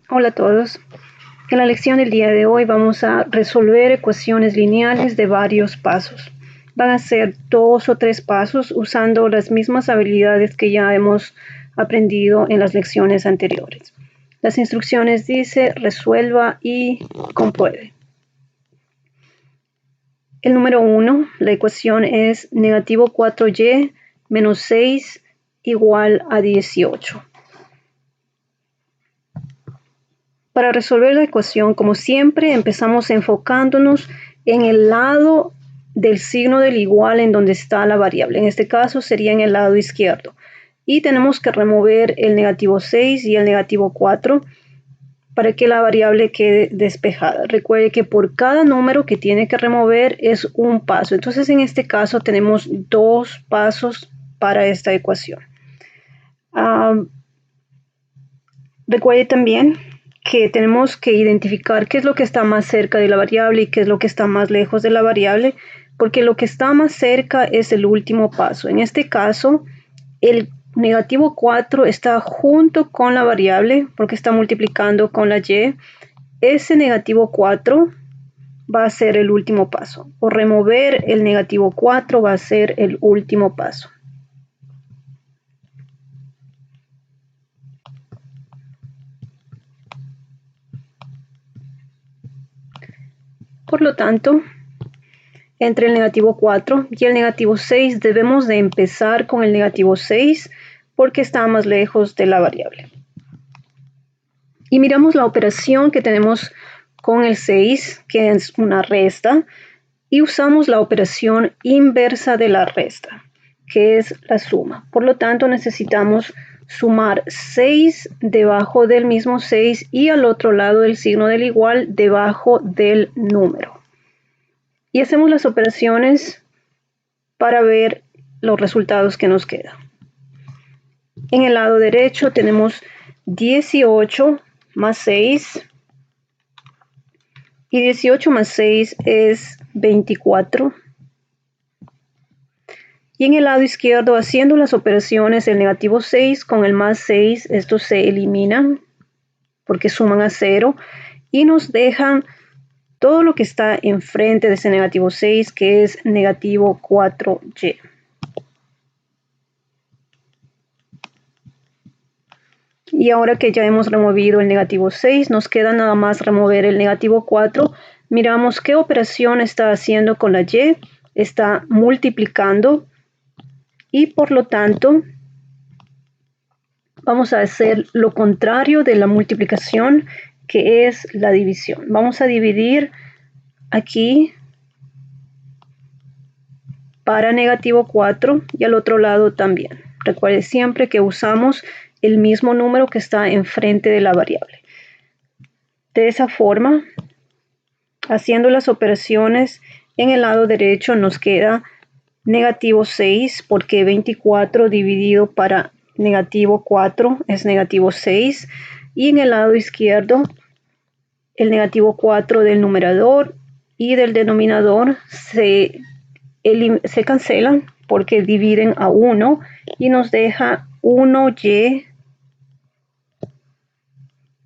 Hola a todos. En la lección del día de hoy vamos a resolver ecuaciones lineales de varios pasos. Van a ser 2 o 3 pasos usando las mismas habilidades que ya hemos aprendido en las lecciones anteriores. Las instrucciones dice resuelva y compruebe. El número 1, la ecuación es negativo 4y menos 6 igual a 18. Para resolver la ecuación, como siempre, empezamos enfocándonos en el lado del signo del igual en donde está la variable. En este caso sería en el lado izquierdo. Y tenemos que remover el negativo 6 y el negativo 4 para que la variable quede despejada. Recuerde que por cada número que tiene que remover es un paso. Entonces en este caso tenemos 2 pasos para esta ecuación. Recuerde también que tenemos que identificar qué es lo que está más cerca de la variable y qué es lo que está más lejos de la variable, porque lo que está más cerca es el último paso. En este caso, el negativo 4 está junto con la variable porque está multiplicando con la y. Ese negativo 4 va a ser el último paso. O remover el negativo 4 va a ser el último paso. Por lo tanto, entre el negativo 4 y el negativo 6 debemos de empezar con el negativo 6 porque está más lejos de la variable. Y miramos la operación que tenemos con el 6, que es una resta, y usamos la operación inversa de la resta, que es la suma. Por lo tanto, necesitamos sumar 6 debajo del mismo 6 y al otro lado del signo del igual debajo del número. Y hacemos las operaciones para ver los resultados que nos quedan. En el lado derecho tenemos 18 más 6. Y 18 más 6 es 24. Y en el lado izquierdo, haciendo las operaciones, el negativo 6 con el más 6, estos se eliminan porque suman a 0 y nos dejan todo lo que está enfrente de ese negativo 6, que es negativo 4y. Y ahora que ya hemos removido el negativo 6, nos queda nada más remover el negativo 4. Miramos qué operación está haciendo con la y. Está multiplicando y por lo tanto vamos a hacer lo contrario de la multiplicación, que es la división. Vamos a dividir aquí para negativo 4 y al otro lado también. Recuerde siempre que usamos el mismo número que está enfrente de la variable. De esa forma, haciendo las operaciones en el lado derecho nos queda negativo 6 porque 24 dividido para negativo 4 es negativo 6 y en el lado izquierdo el negativo 4 del numerador y del denominador se cancelan porque dividen a 1 y nos deja 1y.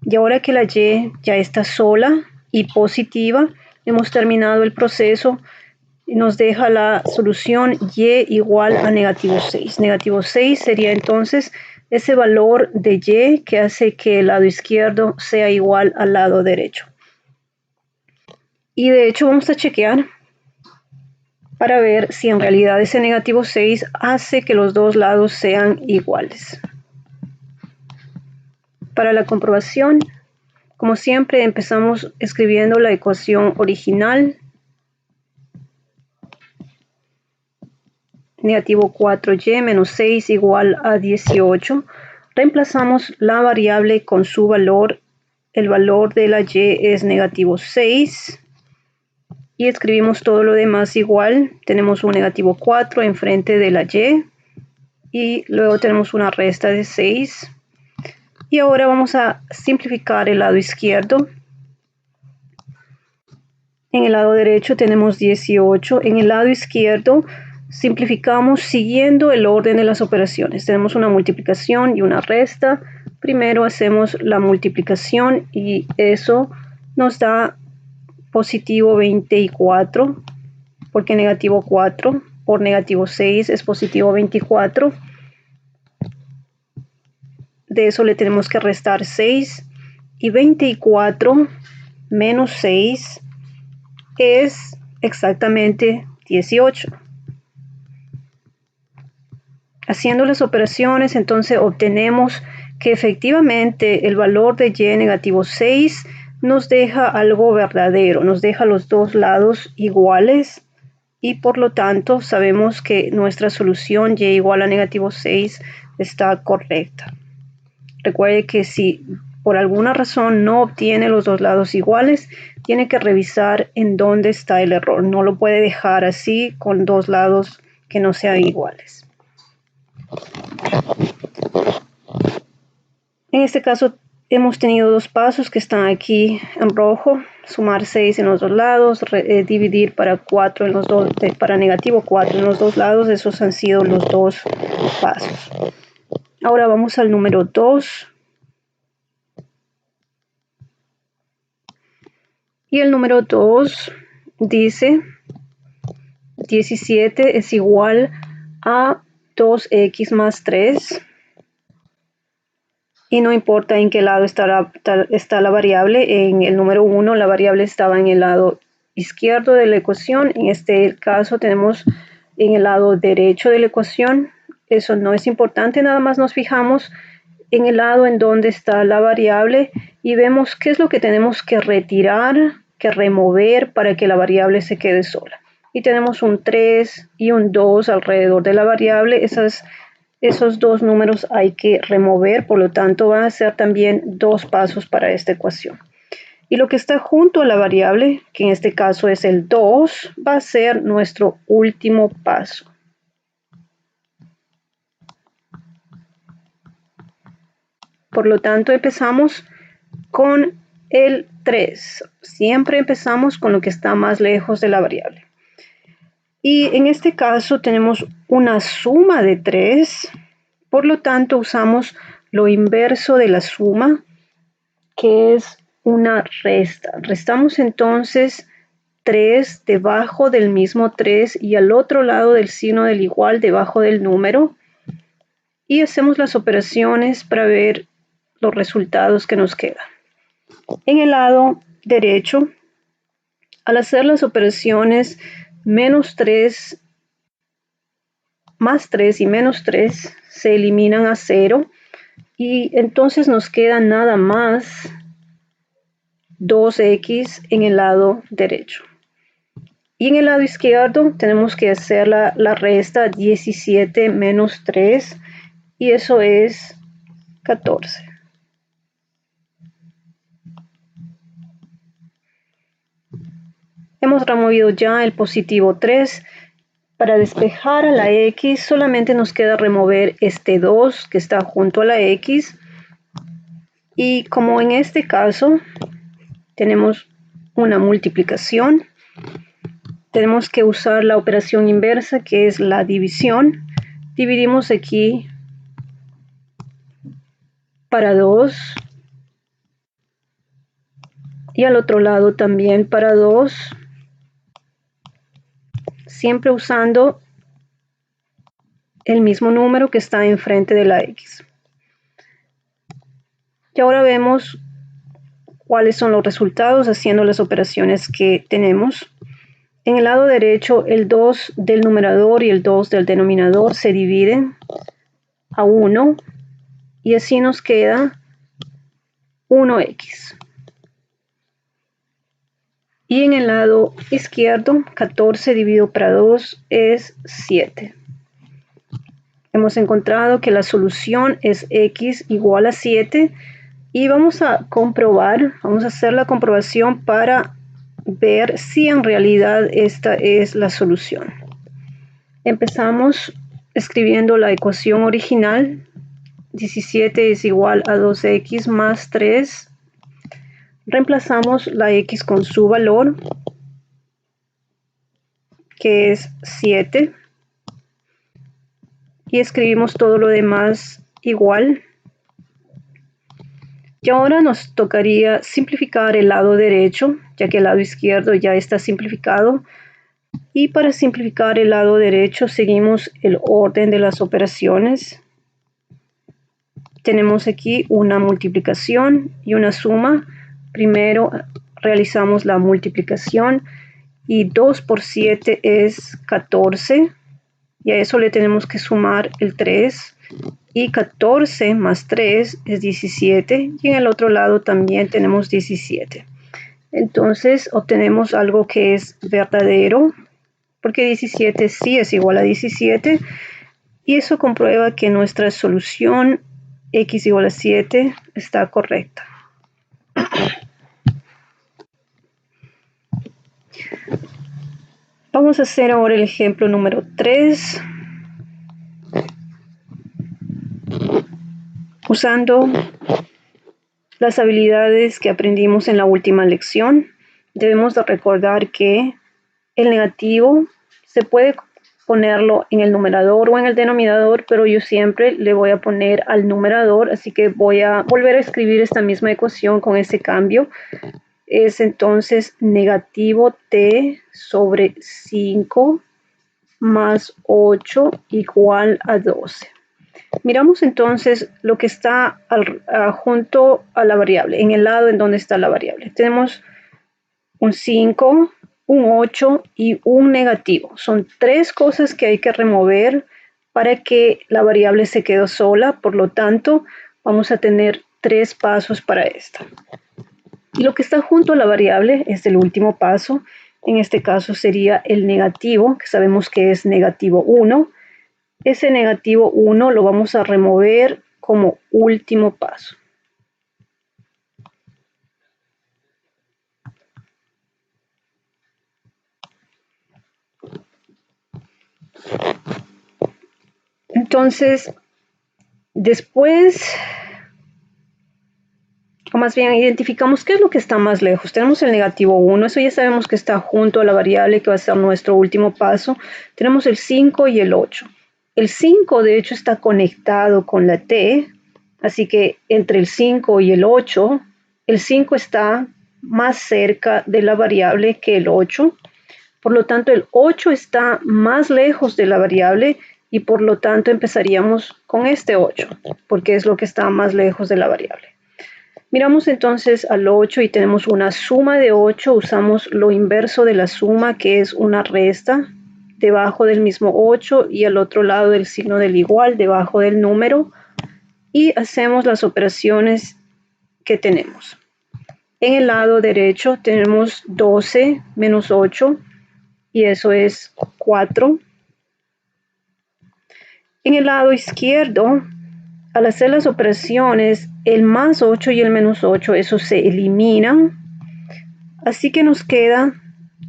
Y ahora que la y ya está sola y positiva, hemos terminado el proceso y nos deja la solución y igual a negativo 6. Negativo 6 sería entonces ese valor de y que hace que el lado izquierdo sea igual al lado derecho. Y de hecho vamos a chequear para ver si en realidad ese negativo 6 hace que los dos lados sean iguales. Para la comprobación, como siempre, empezamos escribiendo la ecuación original. Negativo 4y menos 6 igual a 18. Reemplazamos la variable con su valor. El valor de la y es negativo 6. Y escribimos todo lo demás igual. Tenemos un negativo 4 enfrente de la y. Y luego tenemos una resta de 6. Y ahora vamos a simplificar el lado izquierdo. En el lado derecho tenemos 18. En el lado izquierdo simplificamos siguiendo el orden de las operaciones. Tenemos una multiplicación y una resta. primero hacemos la multiplicación y eso nos da positivo 24, porque negativo 4 por negativo 6 es positivo 24. De eso le tenemos que restar 6 y 24 menos 6 es exactamente 18. Haciendo las operaciones, entonces obtenemos que efectivamente el valor de y negativo 6 nos deja algo verdadero, nos deja los dos lados iguales y por lo tanto sabemos que nuestra solución y igual a negativo 6 está correcta. Recuerde que si por alguna razón no obtiene los dos lados iguales, tiene que revisar en dónde está el error. No lo puede dejar así con dos lados que no sean iguales. En este caso hemos tenido dos pasos que están aquí en rojo: sumar 6 en los dos lados, dividir para 4 en los dos, para negativo 4 en los dos lados. Esos han sido los dos pasos. Ahora vamos al número 2. Y el número 2 dice 17 es igual a 2x más 3. Y no importa en qué lado está la variable. En el número 1 la variable estaba en el lado izquierdo de la ecuación. En este caso tenemos en el lado derecho de la ecuación. Eso no es importante, nada más nos fijamos en el lado en donde está la variable y vemos qué es lo que tenemos que retirar, que remover para que la variable se quede sola. Y tenemos un 3 y un 2 alrededor de la variable. Esos dos números hay que remover, por lo tanto van a ser también dos pasos para esta ecuación. Y lo que está junto a la variable, que en este caso es el 2, va a ser nuestro último paso. Por lo tanto, empezamos con el 3. Siempre empezamos con lo que está más lejos de la variable. Y en este caso tenemos una suma de 3. Por lo tanto, usamos lo inverso de la suma, que es una resta. Restamos entonces 3 debajo del mismo 3 y al otro lado del signo del igual debajo del número. Y hacemos las operaciones para ver los resultados que nos quedan. En el lado derecho, al hacer las operaciones menos 3, más 3 y menos 3 se eliminan a 0 y entonces nos queda nada más 2x en el lado derecho. Y en el lado izquierdo tenemos que hacer la resta 17 menos 3 y eso es 14. Hemos removido ya el positivo 3. Para despejar a la x solamente nos queda remover este 2 que está junto a la x. Y como en este caso tenemos una multiplicación, tenemos que usar la operación inversa, que es la división. Dividimos aquí para 2 y al otro lado también para 2, siempre usando el mismo número que está enfrente de la x. Y ahora vemos cuáles son los resultados haciendo las operaciones que tenemos. En el lado derecho, el 2 del numerador y el 2 del denominador se dividen a 1 y así nos queda 1x. Y en el lado izquierdo, 14 dividido para 2 es 7. Hemos encontrado que la solución es x igual a 7 y vamos a comprobar, vamos a hacer la comprobación para ver si en realidad esta es la solución. Empezamos escribiendo la ecuación original. 17 es igual a 2x más 3. Reemplazamos la x con su valor, que es 7. Y escribimos todo lo demás igual. Y ahora nos tocaría simplificar el lado derecho, ya que el lado izquierdo ya está simplificado. Y para simplificar el lado derecho seguimos el orden de las operaciones. Tenemos aquí una multiplicación y una suma. Primero realizamos la multiplicación y 2 por 7 es 14. Y a eso le tenemos que sumar el 3. Y 14 más 3 es 17. Y en el otro lado también tenemos 17. Entonces obtenemos algo que es verdadero, porque 17 sí es igual a 17. Y eso comprueba que nuestra solución x igual a 7 está correcta. Vamos a hacer ahora el ejemplo número 3. Usando las habilidades que aprendimos en la última lección, debemos de recordar que el negativo se puede ponerlo en el numerador o en el denominador, pero yo siempre le voy a poner al numerador, así que voy a volver a escribir esta misma ecuación con ese cambio. Es entonces negativo t sobre 5 más 8 igual a 12. Miramos entonces lo que está junto a la variable, en el lado en donde está la variable. Tenemos un 5, un 8 y un negativo. Son tres cosas que hay que remover para que la variable se quede sola. Por lo tanto, vamos a tener tres pasos para esta. Y lo que está junto a la variable es el último paso. En este caso sería el negativo, que sabemos que es negativo 1. Ese negativo 1 lo vamos a remover como último paso. Entonces, después, o más bien identificamos qué es lo que está más lejos. Tenemos el negativo 1, eso ya sabemos que está junto a la variable que va a ser nuestro último paso. Tenemos el 5 y el 8. El 5 de hecho está conectado con la t, así que entre el 5 y el 8, el 5 está más cerca de la variable que el 8. Por lo tanto, el 8 está más lejos de la variable y por lo tanto empezaríamos con este 8, porque es lo que está más lejos de la variable. Miramos entonces al 8 y tenemos una suma de 8. Usamos lo inverso de la suma, que es una resta debajo del mismo 8 y al otro lado del signo del igual, debajo del número. Y hacemos las operaciones que tenemos. En el lado derecho tenemos 12 menos 8 y eso es 4. En el lado izquierdo, al hacer las operaciones, el más 8 y el menos 8, esos se eliminan. Así que nos queda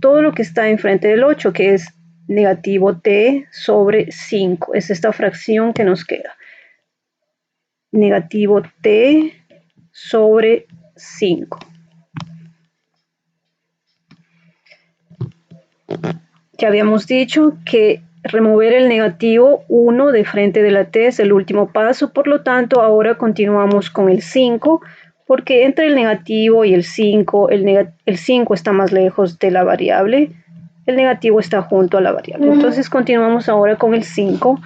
todo lo que está enfrente del 8, que es negativo t sobre 5. Es esta fracción que nos queda. Negativo t sobre 5. Ya habíamos dicho que remover el negativo 1 de frente de la t es el último paso, por lo tanto ahora continuamos con el 5, porque entre el negativo y el 5, el 5 está más lejos de la variable, el negativo está junto a la variable. Entonces continuamos ahora con el 5,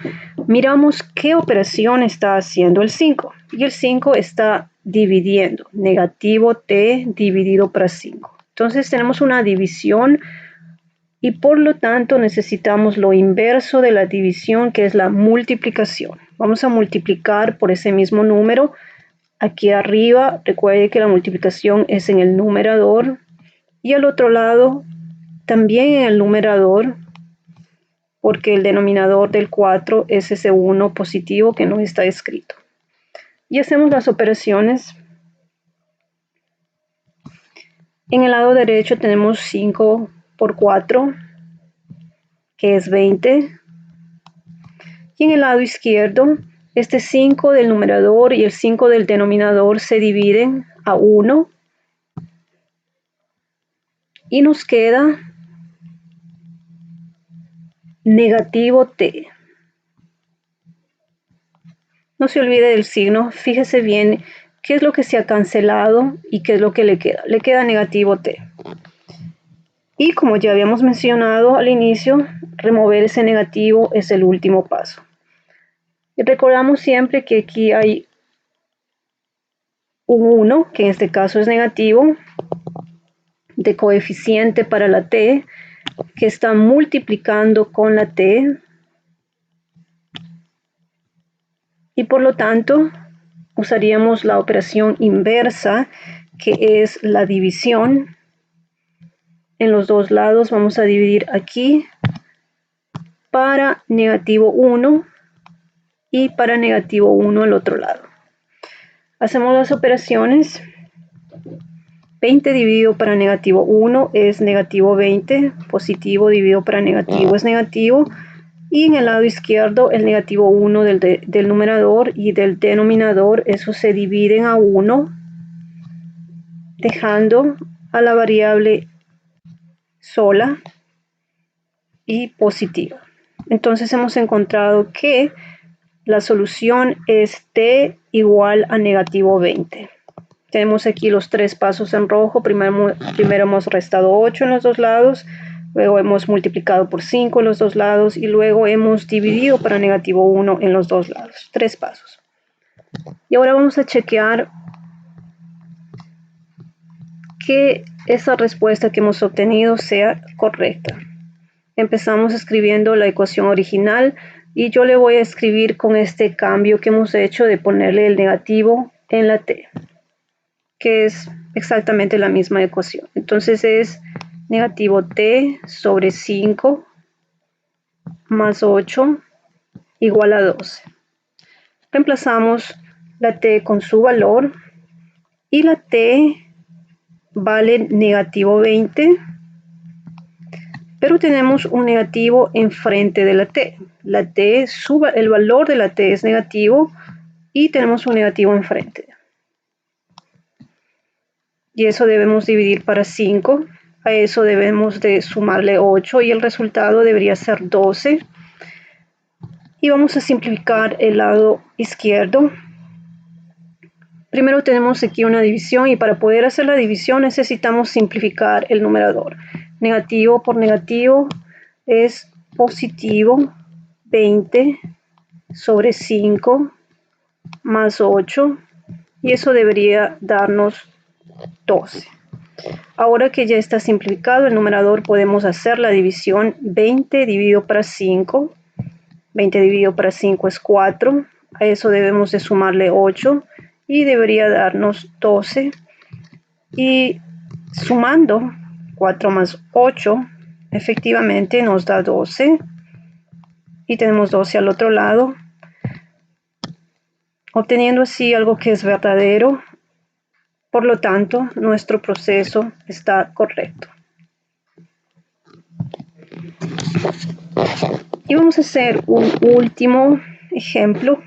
miramos qué operación está haciendo el 5, y el 5 está dividiendo, negativo t dividido por 5. Entonces tenemos una división y por lo tanto necesitamos lo inverso de la división, que es la multiplicación. Vamos a multiplicar por ese mismo número. Aquí arriba, recuerde que la multiplicación es en el numerador y al otro lado también en el numerador, porque el denominador del 4 es ese 1 positivo que no está escrito. Y hacemos las operaciones. En el lado derecho tenemos 5 por 4, que es 20. Y en el lado izquierdo, este 5 del numerador y el 5 del denominador se dividen a 1. Y nos queda negativo t. No se olvide del signo. Fíjese bien qué es lo que se ha cancelado y qué es lo que le queda. Le queda negativo t. Y como ya habíamos mencionado al inicio, remover ese negativo es el último paso. Y recordamos siempre que aquí hay un 1, que en este caso es negativo, de coeficiente para la t, que está multiplicando con la t. Y por lo tanto, usaríamos la operación inversa, que es la división. En los dos lados vamos a dividir aquí para negativo 1 y para negativo 1 al otro lado. Hacemos las operaciones. 20 dividido para negativo 1 es negativo 20, positivo dividido para negativo es negativo, y en el lado izquierdo el negativo 1 del numerador y del denominador, eso se dividen a 1, dejando a la variable sola y positiva. Entonces hemos encontrado que la solución es t igual a negativo 20. Tenemos aquí los tres pasos en rojo. Primero hemos restado 8 en los dos lados, luego hemos multiplicado por 5 en los dos lados y luego hemos dividido para negativo 1 en los dos lados. Tres pasos. Y ahora vamos a chequear que esa respuesta que hemos obtenido sea correcta. Empezamos escribiendo la ecuación original y yo le voy a escribir con este cambio que hemos hecho de ponerle el negativo en la t, que es exactamente la misma ecuación. Entonces es negativo t sobre 5 más 8 igual a 12. Reemplazamos la t con su valor y la t vale negativo 20, pero tenemos un negativo enfrente de la t. El valor de la t es negativo y tenemos un negativo enfrente. Y eso debemos dividir para 5. A eso debemos de sumarle 8 y el resultado debería ser 12. Y vamos a simplificar el lado izquierdo. Primero tenemos aquí una división y para poder hacer la división necesitamos simplificar el numerador. Negativo por negativo es positivo 20 sobre 5 más 8 y eso debería darnos 12. Ahora que ya está simplificado el numerador, podemos hacer la división. 20 dividido para 5. 20 dividido para 5 es 4. A eso debemos de sumarle 8 y debería darnos 12. Y sumando 4 más 8, efectivamente nos da 12. Y tenemos 12 al otro lado, obteniendo así algo que es verdadero. Por lo tanto, nuestro proceso está correcto. Y vamos a hacer un último ejemplo.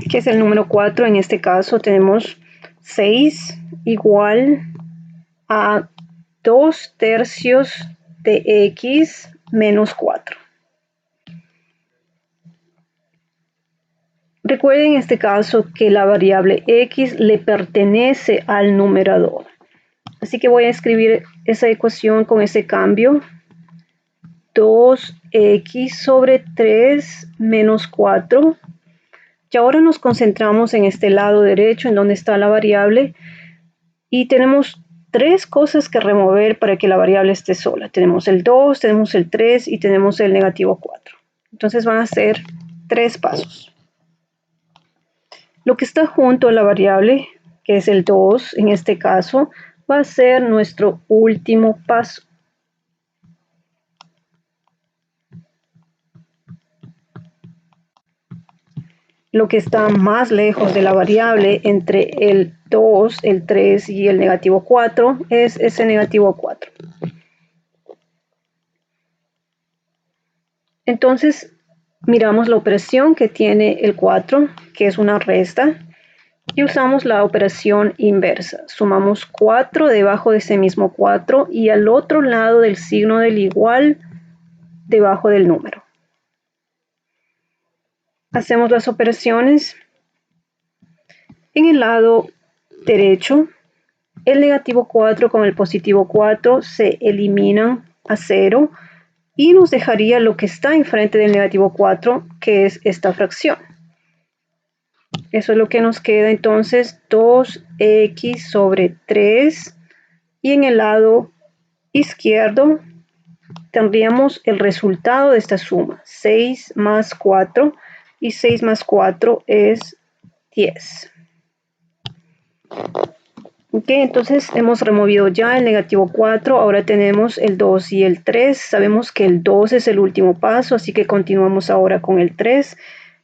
Que es el número 4. En este caso tenemos 6 igual a 2/3 de x menos 4. Recuerden en este caso que la variable x le pertenece al numerador. Así que voy a escribir esa ecuación con ese cambio. 2x sobre 3 menos 4. Y ahora nos concentramos en este lado derecho en donde está la variable. Y tenemos tres cosas que remover para que la variable esté sola. Tenemos el 2, tenemos el 3 y tenemos el negativo 4. Entonces van a ser tres pasos. Lo que está junto a la variable, que es el 2 en este caso, va a ser nuestro último paso. Lo que está más lejos de la variable entre el 2, el 3 y el negativo 4 es ese negativo 4. Entonces miramos la operación que tiene el 4, que es una resta, y usamos la operación inversa. Sumamos 4 debajo de ese mismo 4 y al otro lado del signo del igual debajo del número. Hacemos las operaciones. En el lado derecho, el negativo 4 con el positivo 4 se eliminan a 0 y nos dejaría lo que está enfrente del negativo 4, que es esta fracción. Eso es lo que nos queda entonces, 2x sobre 3, y en el lado izquierdo tendríamos el resultado de esta suma, 6 más 4, y 6 más 4 es 10. Ok, entonces hemos removido ya el negativo 4, ahora tenemos el 2 y el 3. Sabemos que el 2 es el último paso, así que continuamos ahora con el 3.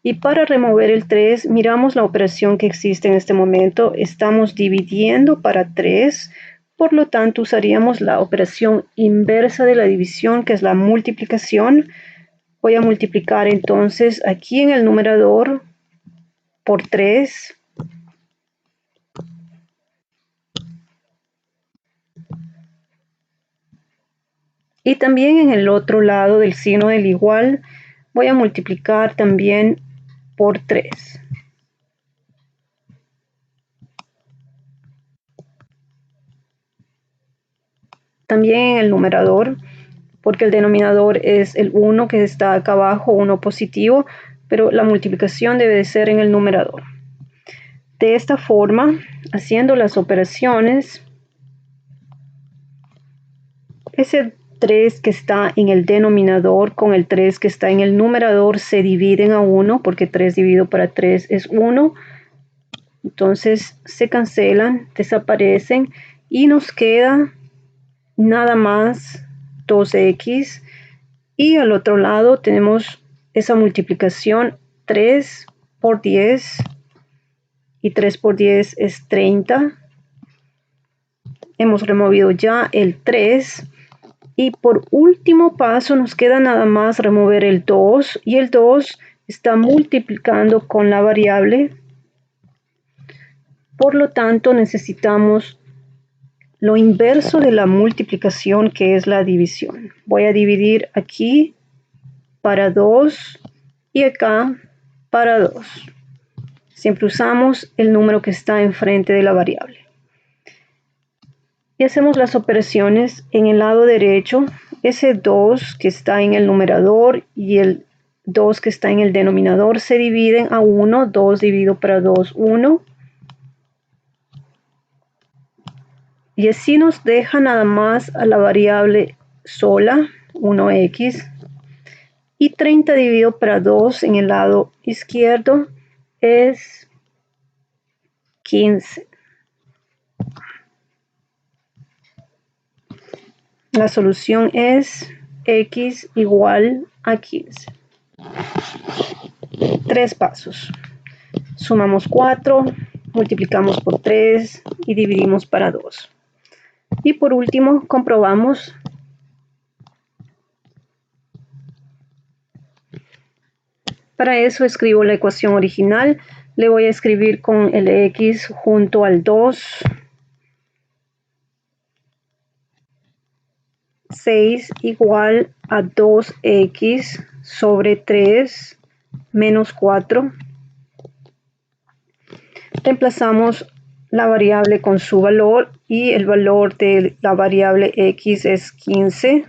Y para remover el 3, miramos la operación que existe en este momento. Estamos dividiendo para 3, por lo tanto usaríamos la operación inversa de la división, que es la multiplicación. Voy a multiplicar entonces aquí en el numerador por 3. Y también en el otro lado del signo del igual voy a multiplicar también por 3. También en el numerador, porque el denominador es el 1 que está acá abajo, 1 positivo, pero la multiplicación debe de ser en el numerador. De esta forma, haciendo las operaciones, ese 3 que está en el denominador con el 3 que está en el numerador se dividen a 1, porque 3 dividido para 3 es 1. Entonces se cancelan, desaparecen y nos queda nada más 2x. Y al otro lado tenemos esa multiplicación, 3 por 10. Y 3 por 10 es 30. Hemos removido ya el 3. Y por último paso nos queda nada más remover el 2. Y el 2 está multiplicando con la variable. Por lo tanto necesitamos lo inverso de la multiplicación, que es la división. Voy a dividir aquí para 2 y acá para 2. Siempre usamos el número que está enfrente de la variable. Y hacemos las operaciones en el lado derecho. Ese 2 que está en el numerador y el 2 que está en el denominador se dividen a 1. 2 dividido para 2, 1. Y así nos deja nada más a la variable sola, 1x. Y 30 dividido para 2 en el lado izquierdo es 15. La solución es x igual a 15. 3 pasos. Sumamos 4, multiplicamos por 3 y dividimos para 2. Y por último, comprobamos. Para eso escribo la ecuación original. Le voy a escribir con el x junto al 2. 6 igual a 2x sobre 3 menos 4. Reemplazamos la variable con su valor y el valor de la variable x es 15.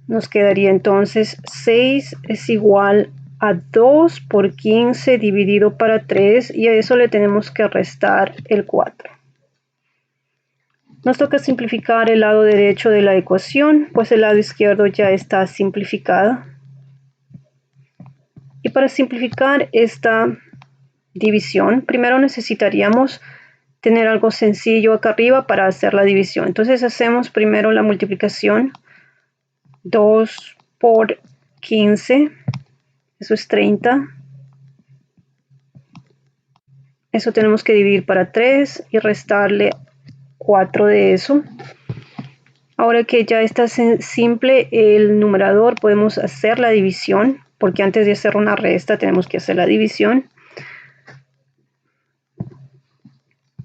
Nos quedaría entonces 6 es igual a 2 por 15 dividido para 3 y a eso le tenemos que restar el 4. Nos toca simplificar el lado derecho de la ecuación, pues el lado izquierdo ya está simplificado. Y para simplificar esta división, primero necesitaríamos tener algo sencillo acá arriba para hacer la división. Entonces hacemos primero la multiplicación. 2 por 15, eso es 30. Eso tenemos que dividir para 3 y restarle 4 de eso. Ahora que ya está simple el numerador, podemos hacer la división, porque antes de hacer una resta tenemos que hacer la división.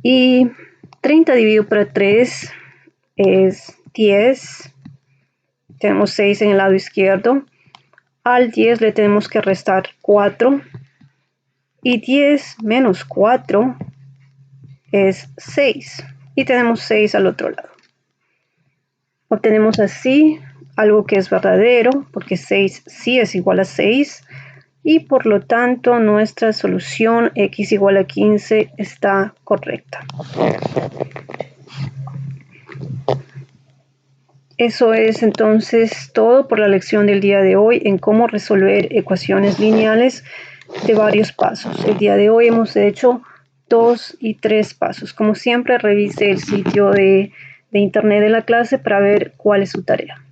Y 30 dividido para 3 es 10. Tenemos 6 en el lado izquierdo. Al 10 le tenemos que restar 4. Y 10 menos 4 es 6. Y tenemos 6 al otro lado. Obtenemos así algo que es verdadero, porque 6 sí es igual a 6. Y por lo tanto nuestra solución x igual a 15 está correcta. Eso es entonces todo por la lección del día de hoy en cómo resolver ecuaciones lineales de varios pasos. El día de hoy hemos hecho 2 y 3 pasos. Como siempre, revise el sitio de internet de la clase para ver cuál es su tarea.